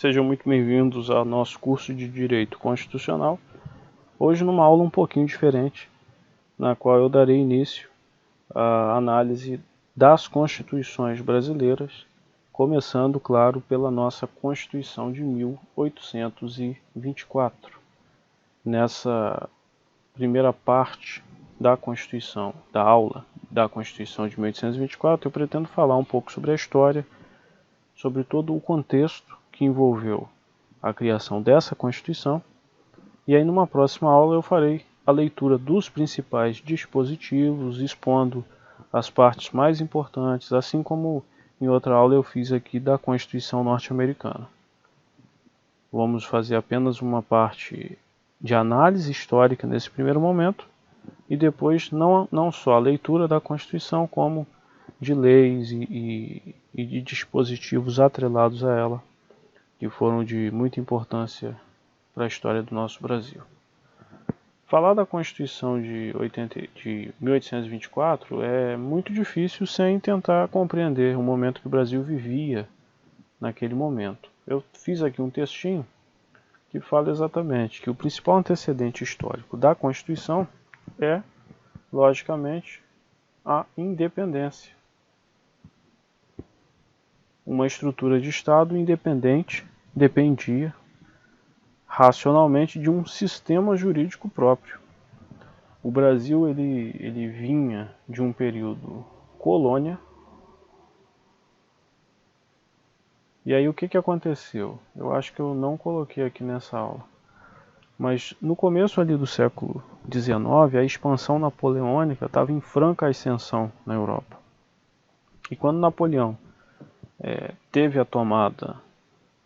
Sejam muito bem-vindos ao nosso curso de Direito Constitucional. Hoje numa aula um pouquinho diferente, na qual eu darei início à análise das constituições brasileiras, começando, claro, pela nossa Constituição de 1824. Nessa primeira parte da Constituição, da aula da Constituição de 1824, eu pretendo falar um pouco sobre a história, sobre todo o contexto que envolveu a criação dessa Constituição, e aí numa próxima aula eu farei a leitura dos principais dispositivos, expondo as partes mais importantes, assim como em outra aula eu fiz aqui da Constituição norte-americana. Vamos fazer apenas uma parte de análise histórica nesse primeiro momento, e depois não só a leitura da Constituição, como de leis e de dispositivos atrelados a ela, que foram de muita importância para a história do nosso Brasil. Falar da Constituição de 1824 é muito difícil sem tentar compreender o momento que o Brasil vivia naquele momento. Eu fiz aqui um textinho que fala exatamente que o principal antecedente histórico da Constituição é, logicamente, a independência. Uma estrutura de Estado independente dependia racionalmente de um sistema jurídico próprio. O Brasil ele vinha de um período colônia. E aí o que aconteceu? Eu acho que eu não coloquei aqui nessa aula. Mas no começo ali do século XIX, a expansão napoleônica estava em franca ascensão na Europa. E quando Napoleão teve a tomada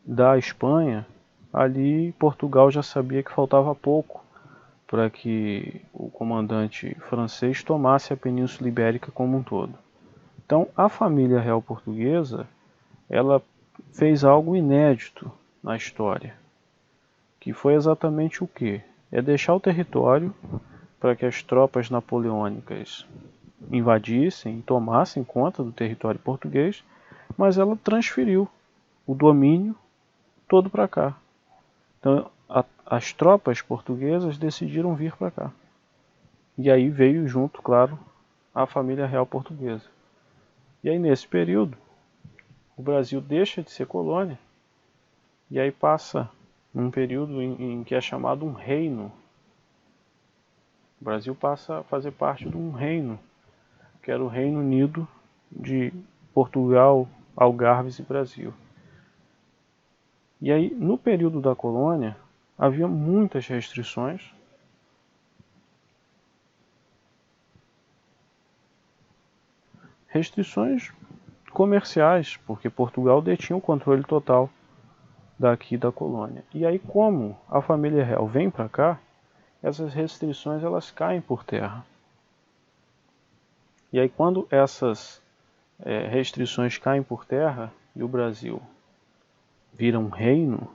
da Espanha, ali Portugal já sabia que faltava pouco para que o comandante francês tomasse a Península Ibérica como um todo. Então a família real portuguesa, ela fez algo inédito na história, que foi exatamente o quê? É deixar o território para que as tropas napoleônicas invadissem e tomassem conta do território português, mas ela transferiu o domínio todo para cá. Então as tropas portuguesas decidiram vir para cá. E aí veio junto, claro, a família real portuguesa. E aí nesse período, o Brasil deixa de ser colônia, e aí passa um período em que é chamado um reino. O Brasil passa a fazer parte de um reino, que era o Reino Unido de Portugal, Algarves e Brasil. E aí, no período da colônia, havia muitas restrições. Restrições comerciais, porque Portugal detinha o controle total daqui da colônia. E aí, como a família real vem para cá, essas restrições elas caem por terra. E aí, quando essas restrições caem por terra e o Brasil vira um reino,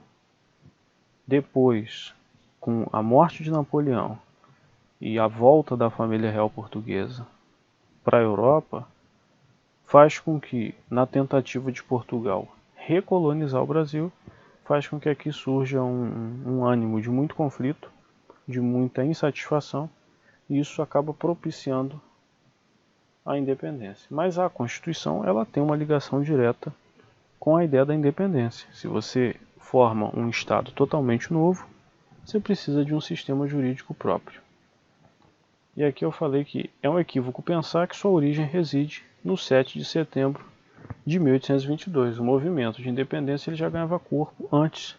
depois, com a morte de Napoleão e a volta da família real portuguesa para a Europa, faz com que, na tentativa de Portugal recolonizar o Brasil, faz com que aqui surja um ânimo de muito conflito, de muita insatisfação, e isso acaba propiciando a independência. Mas a Constituição ela tem uma ligação direta com a ideia da independência. Se você forma um Estado totalmente novo, você precisa de um sistema jurídico próprio. E aqui eu falei que é um equívoco pensar que sua origem reside no 7 de setembro de 1822. O movimento de independência ele já ganhava corpo antes,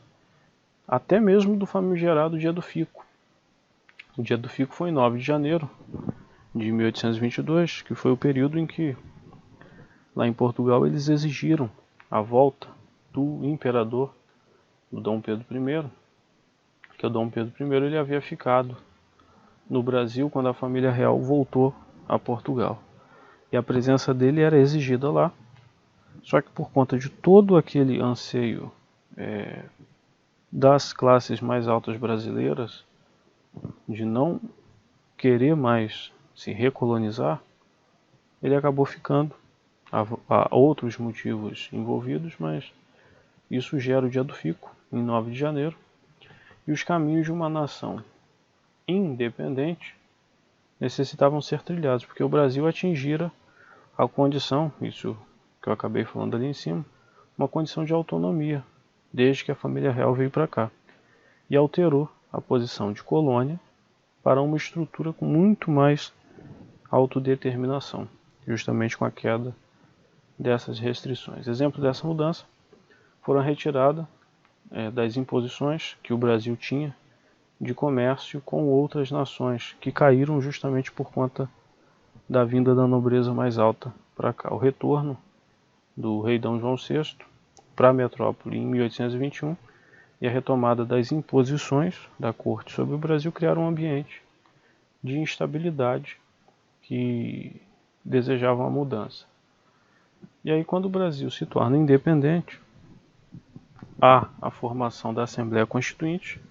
até mesmo do famigerado Dia do Fico. O Dia do Fico foi em 9 de janeiro de 1822, que foi o período em que, lá em Portugal, eles exigiram a volta do imperador, do Dom Pedro I, que o Dom Pedro I ele havia ficado no Brasil quando a família real voltou a Portugal. E a presença dele era exigida lá, só que por conta de todo aquele anseio das classes mais altas brasileiras, de não querer mais se recolonizar, ele acabou ficando. Há outros motivos envolvidos, mas Isso gera o Dia do Fico, em 9 de janeiro, e os caminhos de uma nação independente necessitavam ser trilhados, porque o Brasil atingira a condição, isso que eu acabei falando ali em cima, uma condição de autonomia, desde que a família real veio para cá, e alterou a posição de colônia para uma estrutura com muito mais autodeterminação, justamente com a queda dessas restrições. Exemplo dessa mudança foram a retirada das imposições que o Brasil tinha de comércio com outras nações, que caíram justamente por conta da vinda da nobreza mais alta para cá. O retorno do rei Dom João VI para a metrópole em 1821 e a retomada das imposições da corte sobre o Brasil criaram um ambiente de instabilidade que desejavam a mudança. E aí, quando o Brasil se torna independente, há a formação da Assembleia Constituinte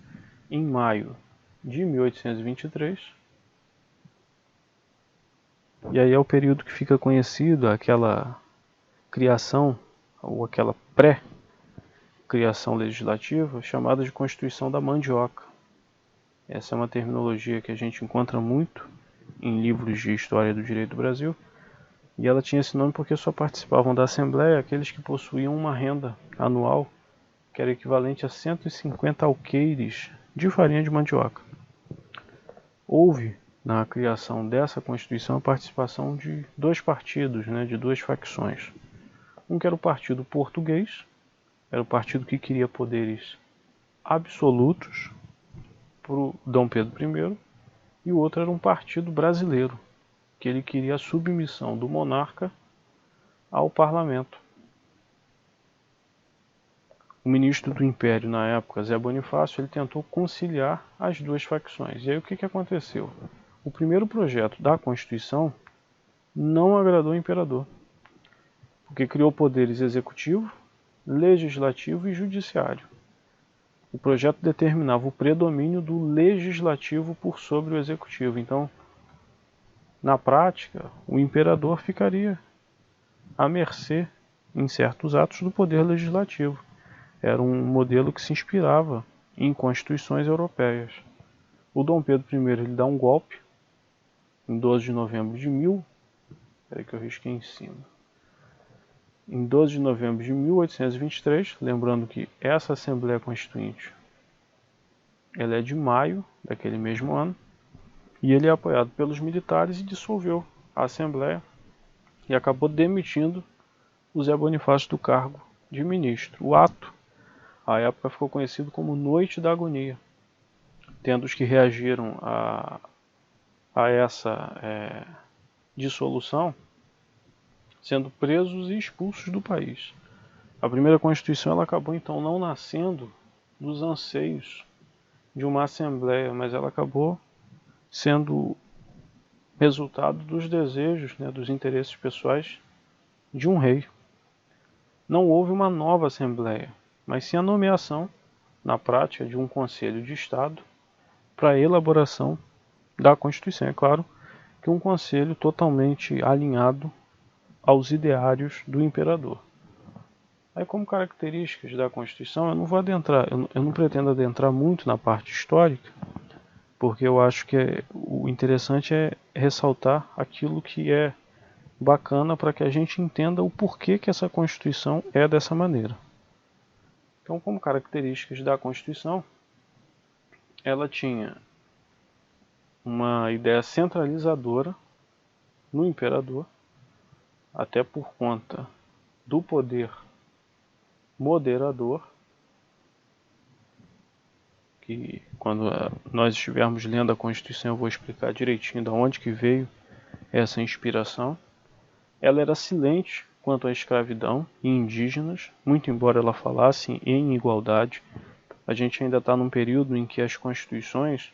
em maio de 1823. E aí é o período que fica conhecido, aquela criação, ou aquela pré-criação legislativa, chamada de Constituição da Mandioca. Essa é uma terminologia que a gente encontra muito em livros de história do direito do Brasil, e ela tinha esse nome porque só participavam da Assembleia aqueles que possuíam uma renda anual que era equivalente a 150 alqueires de farinha de mandioca. Houve, na criação dessa Constituição, a participação de dois partidos, de duas facções. Um que era o Partido Português, era o partido que queria poderes absolutos para o Dom Pedro I, e o outro era um partido brasileiro, que ele queria a submissão do monarca ao parlamento. O ministro do Império na época, Zé Bonifácio, ele tentou conciliar as duas facções. E aí o que aconteceu? O primeiro projeto da Constituição não agradou ao imperador, porque criou poderes executivo, legislativo e judiciário. O projeto determinava o predomínio do legislativo por sobre o executivo. Então, na prática, o imperador ficaria à mercê, em certos atos, do poder legislativo. Era um modelo que se inspirava em constituições europeias. O Dom Pedro I ele dá um golpe em 12 de novembro de 1823, lembrando que essa Assembleia Constituinte ela é de maio daquele mesmo ano, e ele é apoiado pelos militares e dissolveu a Assembleia e acabou demitindo o Zé Bonifácio do cargo de ministro. O ato, à época, ficou conhecido como Noite da Agonia, tendo os que reagiram a essa dissolução sendo presos e expulsos do país. A primeira Constituição ela acabou então não nascendo dos anseios de uma Assembleia, mas ela acabou sendo resultado dos desejos, dos interesses pessoais de um rei. Não houve uma nova Assembleia, mas sim a nomeação, na prática, de um Conselho de Estado para a elaboração da Constituição. É claro que um conselho totalmente alinhado aos ideários do imperador. Aí, como características da Constituição, eu não pretendo adentrar muito na parte histórica, porque eu acho que o interessante é ressaltar aquilo que é bacana para que a gente entenda o porquê que essa Constituição é dessa maneira. Então, como características da Constituição, ela tinha uma ideia centralizadora no imperador, até por conta do poder moderador, que quando nós estivermos lendo a Constituição eu vou explicar direitinho de onde que veio essa inspiração. Ela era silente quanto à escravidão e indígenas, muito embora ela falasse em igualdade. A gente ainda está num período em que as constituições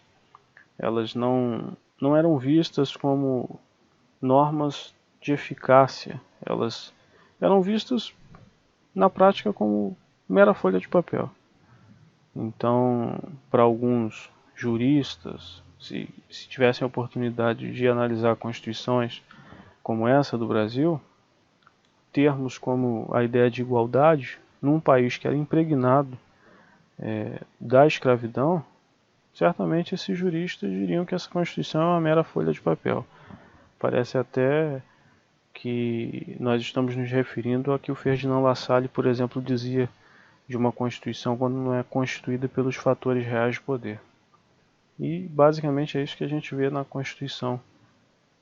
elas não eram vistas como normas de eficácia, elas eram vistas na prática como mera folha de papel. Então, para alguns juristas, se tivessem a oportunidade de analisar constituições como essa do Brasil, termos como a ideia de igualdade num país que era impregnado da escravidão, certamente esses juristas diriam que essa Constituição é uma mera folha de papel. Parece até que nós estamos nos referindo a que o Ferdinand Lassalle, por exemplo, dizia de uma Constituição quando não é constituída pelos fatores reais de poder. E basicamente é isso que a gente vê na Constituição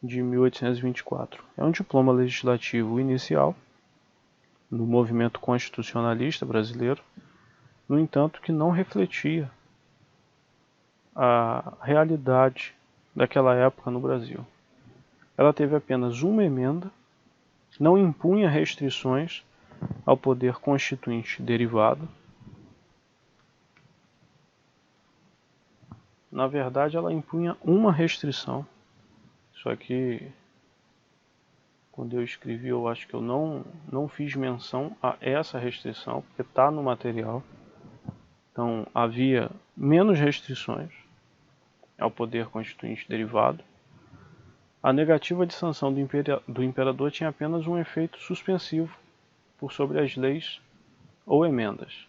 de 1824. É um diploma legislativo inicial no movimento constitucionalista brasileiro, no entanto que não refletia a realidade daquela época no Brasil. Ela teve apenas uma emenda, não impunha restrições ao poder constituinte derivado. Na verdade, ela impunha uma restrição. Só que, quando eu escrevi, eu acho que eu não fiz menção a essa restrição, porque está no material. Então, havia menos restrições ao poder constituinte derivado. A negativa de sanção do imperador tinha apenas um efeito suspensivo por sobre as leis ou emendas.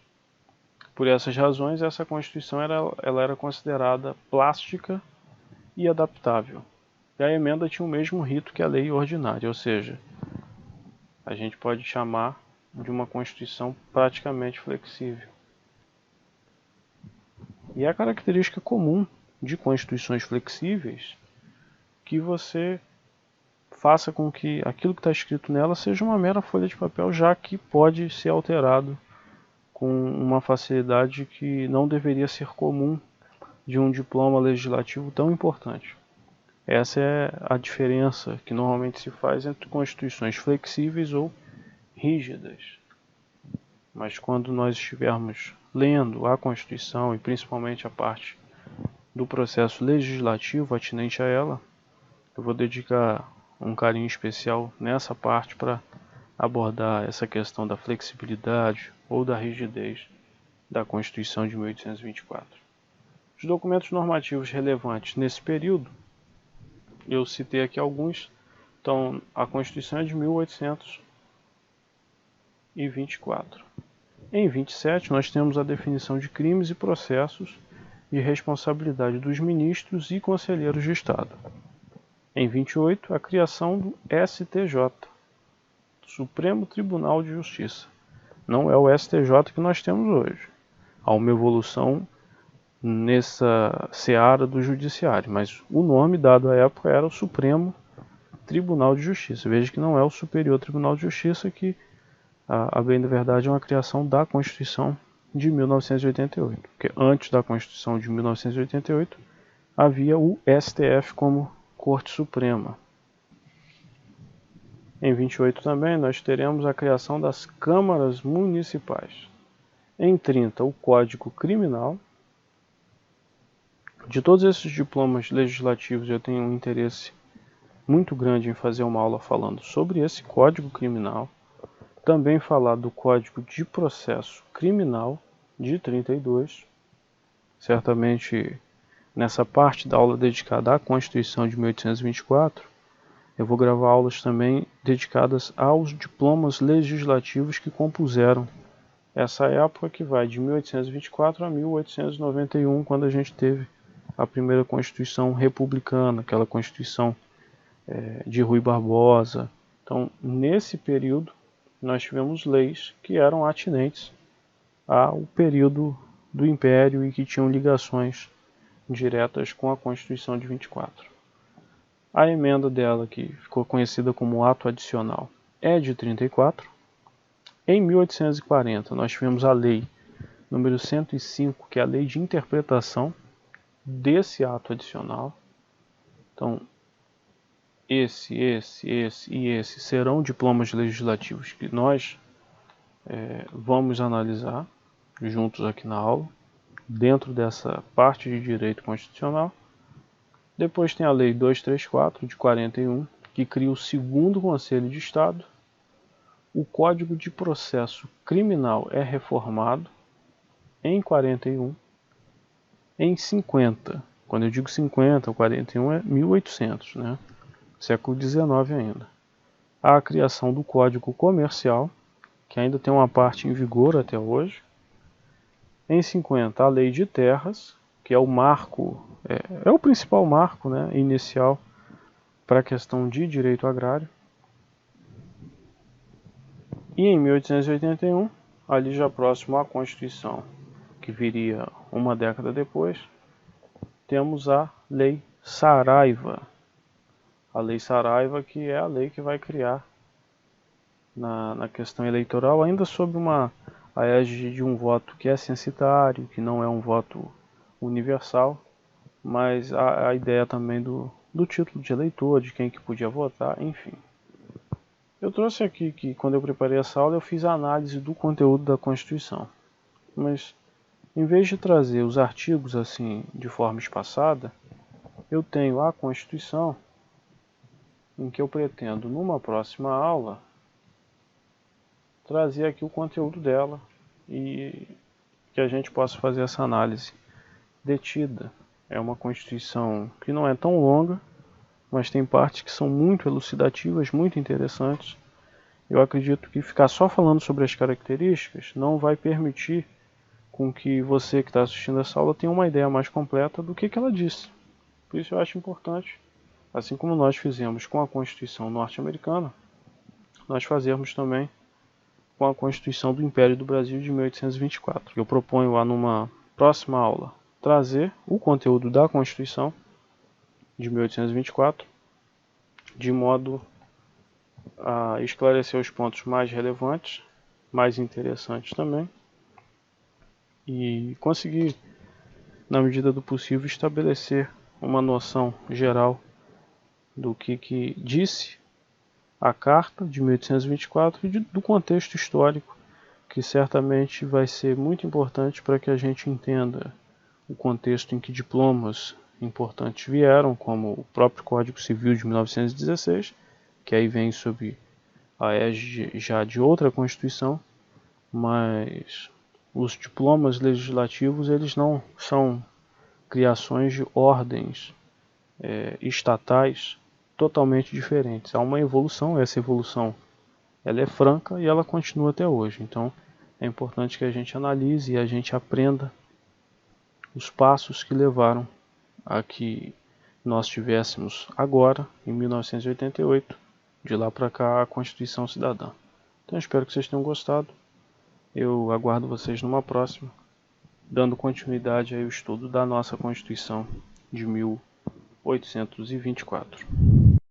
Por essas razões, essa Constituição ela era considerada plástica e adaptável. E a emenda tinha o mesmo rito que a lei ordinária, ou seja, a gente pode chamar de uma Constituição praticamente flexível. E é a característica comum de constituições flexíveis que você faça com que aquilo que está escrito nela seja uma mera folha de papel, já que pode ser alterado com uma facilidade que não deveria ser comum de um diploma legislativo tão importante. Essa é a diferença que normalmente se faz entre constituições flexíveis ou rígidas. Mas quando nós estivermos lendo a Constituição e principalmente a parte do processo legislativo atinente a ela, eu vou dedicar um carinho especial nessa parte para abordar essa questão da flexibilidade ou da rigidez da Constituição de 1824. Os documentos normativos relevantes nesse período, eu citei aqui alguns. Então, a Constituição é de 1824. Em 27, nós temos a definição de crimes e processos de responsabilidade dos ministros e conselheiros de Estado. Em 28, a criação do STJ, Supremo Tribunal de Justiça. Não é o STJ que nós temos hoje. Há uma evolução nessa seara do judiciário, mas o nome dado à época era o Supremo Tribunal de Justiça. Veja que não é o Superior Tribunal de Justiça, que, a bem da verdade, é uma criação da Constituição de 1988. Porque antes da Constituição de 1988 havia o STF como Corte Suprema. Em 28 também nós teremos a criação das câmaras municipais. Em 30, o Código Criminal. De todos esses diplomas legislativos, eu tenho um interesse muito grande em fazer uma aula falando sobre esse Código Criminal. Também falar do Código de Processo Criminal de 32. Certamente, nessa parte da aula dedicada à Constituição de 1824, eu vou gravar aulas também dedicadas aos diplomas legislativos que compuseram essa época, que vai de 1824 a 1891, quando a gente teve a primeira Constituição republicana, aquela Constituição de Rui Barbosa. Então, nesse período, nós tivemos leis que eram atinentes ao período do Império e que tinham ligações diretas com a Constituição de 24. A emenda dela, que ficou conhecida como Ato Adicional, é de 34. Em 1840, nós tivemos a Lei número 105, que é a Lei de Interpretação desse Ato Adicional. Então, esse e esse serão diplomas legislativos que nós vamos analisar juntos aqui na aula, dentro dessa parte de direito constitucional. Depois tem a Lei 234, de 41, que cria o segundo Conselho de Estado. O Código de Processo Criminal é reformado em 41. Em 50, quando eu digo 50, o 41 é 1800, né? Século XIX ainda. Há a criação do Código Comercial, que ainda tem uma parte em vigor até hoje. Em 50, a Lei de Terras, que é o marco, é o principal marco, né, inicial para a questão de direito agrário. E em 1881, ali já próximo à Constituição, que viria uma década depois, temos a Lei Saraiva. A Lei Saraiva, que é a lei que vai criar na questão eleitoral, ainda sob a égide de um voto que é censitário, que não é um voto universal, mas a ideia também do título de eleitor, de quem que podia votar, enfim. Eu trouxe aqui que quando eu preparei essa aula eu fiz a análise do conteúdo da Constituição, mas em vez de trazer os artigos assim de forma espaçada, eu tenho a Constituição, em que eu pretendo numa próxima aula trazer aqui o conteúdo dela e que a gente possa fazer essa análise detida. É uma Constituição que não é tão longa, mas tem partes que são muito elucidativas, muito interessantes. Eu acredito que ficar só falando sobre as características não vai permitir com que você que está assistindo essa aula tenha uma ideia mais completa do que ela disse. Por isso eu acho importante, assim como nós fizemos com a Constituição norte-americana, nós fazermos também com a Constituição do Império do Brasil de 1824. Eu proponho lá numa próxima aula trazer o conteúdo da Constituição de 1824, de modo a esclarecer os pontos mais relevantes, mais interessantes também, e conseguir, na medida do possível, estabelecer uma noção geral do que disse a Carta de 1824 e do contexto histórico, que certamente vai ser muito importante para que a gente entenda o contexto em que diplomas importantes vieram, como o próprio Código Civil de 1916, que aí vem sob a égide já de outra Constituição, mas os diplomas legislativos eles não são criações de ordens estatais totalmente diferentes. Há uma evolução, essa evolução ela é franca e ela continua até hoje. Então é importante que a gente analise e a gente aprenda os passos que levaram a que nós tivéssemos agora, em 1988, de lá para cá, a Constituição Cidadã. Então espero que vocês tenham gostado. Eu aguardo vocês numa próxima, dando continuidade ao estudo da nossa Constituição de 1824.